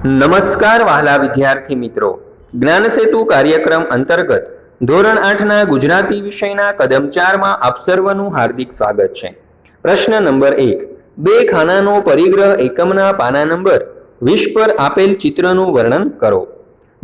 નમસ્કાર વહાલા વિદ્યાર્થી મિત્રો, જ્ઞાન સેતુ કાર્યક્રમ અંતર્ગત ધોરણ 8ના ગુજરાતી વિષયના કદમ 4માં આપ સર્વનું હાર્દિક સ્વાગત છે। પ્રશ્ન નંબર 1, બે ખાનાનો પરિગ્રહ એકમના પાના નંબર 20 પર આપેલ ચિત્રનું વર્ણન કરો।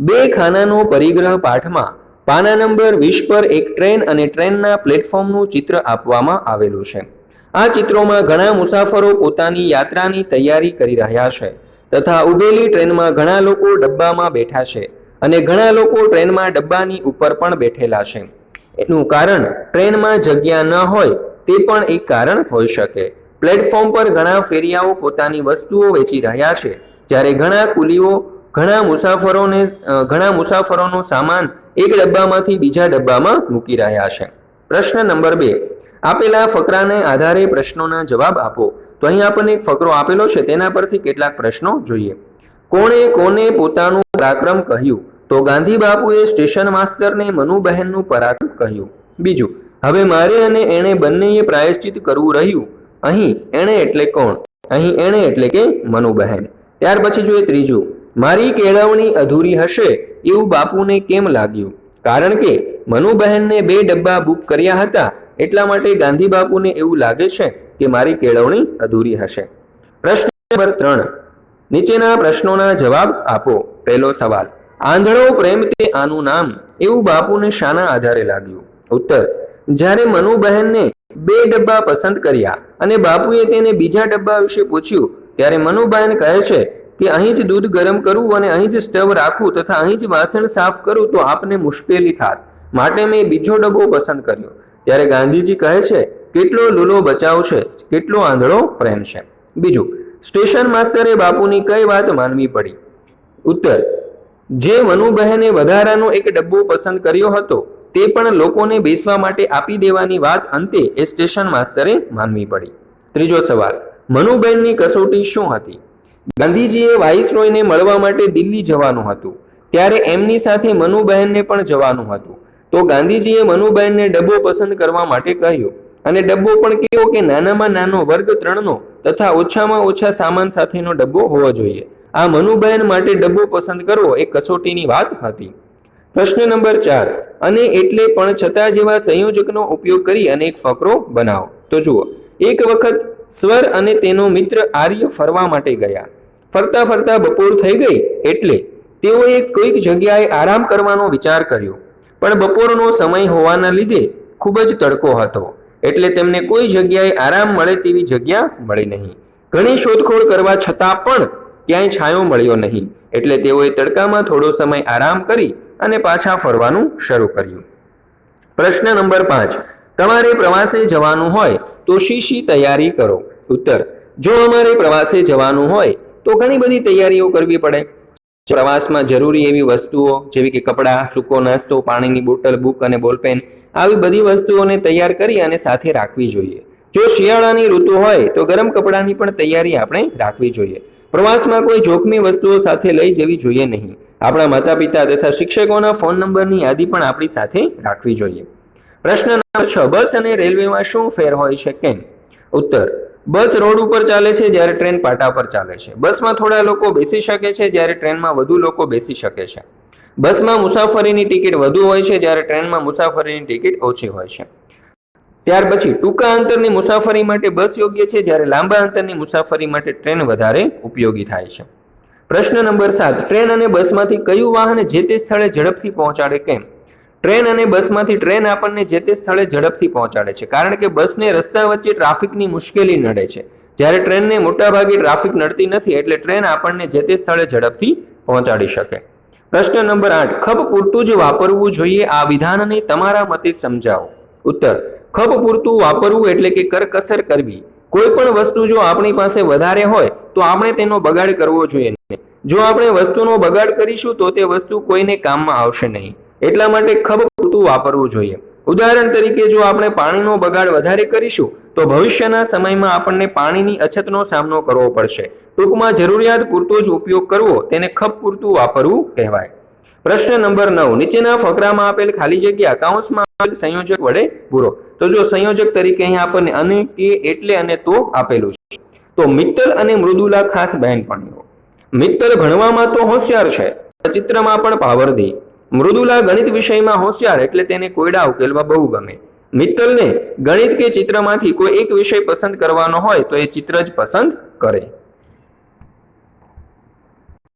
બે ખાનાનો પરિગ્રહ પાઠમાં પાના નંબર 20 પર એક ટ્રેન અને ટ્રેનના પ્લેટફોર્મનું ચિત્ર આપવામાં આવેલું છે। આ ચિત્રોમાં ઘણા મુસાફરો પોતાની યાત્રાની તૈયારી કરી રહ્યા છે તથા ઉભેલી ટ્રેનમાં ઘણા લોકો ડબ્બામાં બેઠા છે અને ઘણા લોકો ટ્રેનમાં ડબ્બાની ઉપર પણ બેઠેલા છે। એનું કારણ ટ્રેનમાં જગ્યા ન હોય તે પણ એક કારણ હોઈ શકે। પ્લેટફોર્મ પર ઘણા ફેરિયાઓ પોતાની વસ્તુઓ વેચી રહ્યા છે, જ્યારે ઘણા કુલીઓ ઘણા મુસાફરોનો સામાન એક ડબ્બામાંથી બીજા ડબ્બામાં મૂકી રહ્યા છે। પ્રશ્ન નંબર 2, આપેલા ફકરાને આધારે પ્રશ્નોના જવાબ આપો। તો અહીં આપણને એક ફકરો આપેલો છે, તેના પરથી કેટલાક પ્રશ્નો જોઈએ। કોણે કોને પોતાનું પરાક્રમ કહ્યું? તો ગાંધી બાપુએ સ્ટેશન માસ્તરને મનુબહેનનું પરાક્રમ કહ્યું। બીજું, હવે મારે અને એણે બંનેએ પ્રાયશ્ચિત કરવું રહ્યું। અહીં એણે એટલે કોણ? અહીં એણે એટલે કે મનુબહેન। ત્યાર પછી જોઈએ ત્રીજું, મારી કેળવણી અધૂરી હશે એવું બાપુને કેમ લાગ્યું? કારણ કે મનુબહેનને 2 ડબ્બા બુક કર્યા હતા, એટલા માટે ગાંધી બાપુને એવું લાગે છે કે મારી કેળવણી અધૂરી હશે। પ્રશ્ન નંબર 3, નીચેના પ્રશ્નોના જવાબ આપો। પહેલો સવાલ, આંધળો પ્રેમ તે આનું નામ એવું બાપુને શાના આધારે લાગ્યું? ઉત્તર, જ્યારે મનુબહેનને 2 ડબ્બા પસંદ કર્યા અને બાપુએ તેને બીજા ડબ્બા વિશે પૂછ્યું, ત્યારે મનુબહેન કહે છે કે અહીં જ દૂધ ગરમ કરવું અને અહીં જ સ્ટવ રાખવું તથા અહીં જ વાસણ સાફ કરું તો આપને મુશ્કેલી થાત, માટે મેં બીજો ડબ્બો પસંદ કર્યો। ત્યારે ગાંધીજી કહે છે, કેટલો લૂલો બચાવ છે, કેટલો આંધળો પ્રેમ છે। બીજું, સ્ટેશન માસ્તરે બાપુની કઈ વાત માનવી પડી? ઉત્તર, જે મનુબહેને વધારાનો એક ડબ્બો પસંદ કર્યો હતો તે પણ લોકોને બેસવા માટે આપી દેવાની વાત અંતે એ સ્ટેશન માસ્તરે માનવી પડી। ત્રીજો સવાલ, મનુબહેનની કસોટી શું હતી? ગાંધીજીએ વાઇસરોયને મળવા માટે દિલ્હી જવાનું હતું, ત્યારે એમની સાથે મનુબહેનને પણ જવાનું હતું, તો ગાંધીજીએ મનુબહેનને ડબ્બો પસંદ કરવા માટે કહ્યું, અને ડબ્બો પણ કેવો કે નાનામાં નાનો વર્ગ 3નો તથા ઓછામાં ઓછા સામાન સાથેનો ડબ્બો હોવો જોઈએ। આ મનુબહેન માટે ડબ્બો પસંદ કરવો એ કસોટીની વાત હતી। પ્રશ્ન નંબર 4, અને એટલે પણ છતાં જેવા સંયોજકનો ઉપયોગ કરી અને એક ફકરો બનાવો। તો જુઓ, એક વખત સ્વર અને તેનો મિત્ર આર્ય ફરવા માટે ગયા। ફરતા ફરતા બપોર થઈ ગઈ એટલે તેઓએ કોઈક જગ્યાએ આરામ કરવાનો વિચાર કર્યો, પણ બપોરનો સમય હોવાના લીધે ખૂબ જ તડકો હતો, એટલે તેમને કોઈ જગ્યાએ આરામ મળે તેવી જગ્યા મળી નહીં। ઘણી શોધખોળ કરવા છતાં પણ ક્યાંય છાંયો મળ્યો નહીં, એટલે તેઓએ તડકામાં થોડો સમય આરામ કરી અને પાછા ફરવાનું શરૂ કર્યું। પ્રશ્ન નંબર 5, તમારે પ્રવાસે જવાનું હોય તો શી તૈયારી કરો? ઉત્તર, જો અમારે પ્રવાસે જવાનું હોય તો ઘણી બધી તૈયારીઓ કરવી પડે। પ્રવાસમાં જરૂરી એવી વસ્તુઓ જેવી કે કપડાં, સૂકો નાસ્તો, પાણીની બોટલ, બુક અને બોલપેન, આવી બધી વસ્તુઓને તૈયાર કરી અને સાથે રાખવી જોઈએ। જો શિયાળાની ઋતુ હોય તો ગરમ કપડાની પણ તૈયારી આપણે રાખવી જોઈએ। પ્રવાસમાં કોઈ જોખમી વસ્તુઓ સાથે લઈ જવી જોઈએ નહીં। આપણા માતા પિતા તથા શિક્ષકોના ફોન નંબરની યાદી પણ આપણી સાથે રાખવી જોઈએ। પ્રશ્ન નંબર 6, બસ અને રેલવેમાં શું ફેર હોય છે, કેમ? ઉત્તર, બસ રોડ ઉપર ચાલે છે જ્યારે ટ્રેન પાટા પર ચાલે છે। બસમાં થોડા લોકો બેસી શકે છે જ્યારે ટ્રેનમાં વધુ લોકો બેસી શકે છે। બસમાં મુસાફરીની ટિકિટ વધુ હોય છે જ્યારે ટ્રેનમાં મુસાફરીની ટિકિટ ઓછી હોય છે। ત્યાર પછી ટૂંકા અંતરની મુસાફરી માટે બસ યોગ્ય છે, જ્યારે લાંબા અંતરની મુસાફરી માટે ટ્રેન વધારે ઉપયોગી થાય છે। પ્રશ્ન નંબર 7, ટ્રેન અને બસમાંથી કયું વાહન જે તે સ્થળે ઝડપથી પહોંચાડે, કેમ? ટ્રેન અને બસમાંથી ટ્રેન આપણને જે તે સ્થળે ઝડપથી પહોંચાડે છે, કારણ કે બસને રસ્તા વચ્ચે ટ્રાફિકની મુશ્કેલી નડે છે, જ્યારે ટ્રેનને મોટાભાગે ટ્રાફિક નડતી નથી, એટલે ટ્રેન આપણને જે તે સ્થળે ઝડપથી પહોંચાડી શકે। પ્રશ્ન નંબર 8, ખપ પૂરતું જ વાપરવું જોઈએ, આ વિધાનને તમારા મતે સમજાવો। ઉત્તર, ખપ પૂરતું વાપરવું એટલે કે કરકસર કરવી। કોઈ પણ વસ્તુ જો આપણી પાસે વધારે હોય તો આપણે તેનો બગાડ કરવો જોઈએ નહીં। જો આપણે વસ્તુનો બગાડ કરીશું તો તે વસ્તુ કોઈને કામમાં આવશે નહીં, એટલા માટે ખપ પૂરતું વાપરવું જોઈએ। ઉદાહરણ તરીકે, જો આપણે પાણીનો બગાડ વધારે કરીશું તો ભવિષ્યના સમયમાં આપણને પાણીની અછતનો સામનો કરવો પડશે। ટૂંકમાં જરૂરિયાત પૂરતો જ ઉપયોગ કરવો તેને ખપ પૂરતું વાપરવું કહેવાય। પ્રશ્ન નંબર 9, નીચેના ફકરામાં આપેલ ખાલી જગ્યા કૌંસમાં આપેલ સંયોજક વડે પૂરો। તો જો સંયોજક તરીકે અહીં આપણને અને, કે, એટલે અને તો આપેલું છે, તો મિત્તલ અને મૃદુલા ખાસ બહેનપણીઓ। મિત્તલ ભણવામાં તો હોશિયાર છે, ચિત્રમાં પણ પાવરદી. મૃદુલા ગણિત વિષયમાં હોશિયાર એટલે તેને કોયડા ઉકેલવા બહુ ગમે. મિત્તલને ગણિત કે ચિત્રમાંથી કોઈ એક વિષય પસંદ કરવાનો હોય તો એ ચિત્ર જ પસંદ કરે.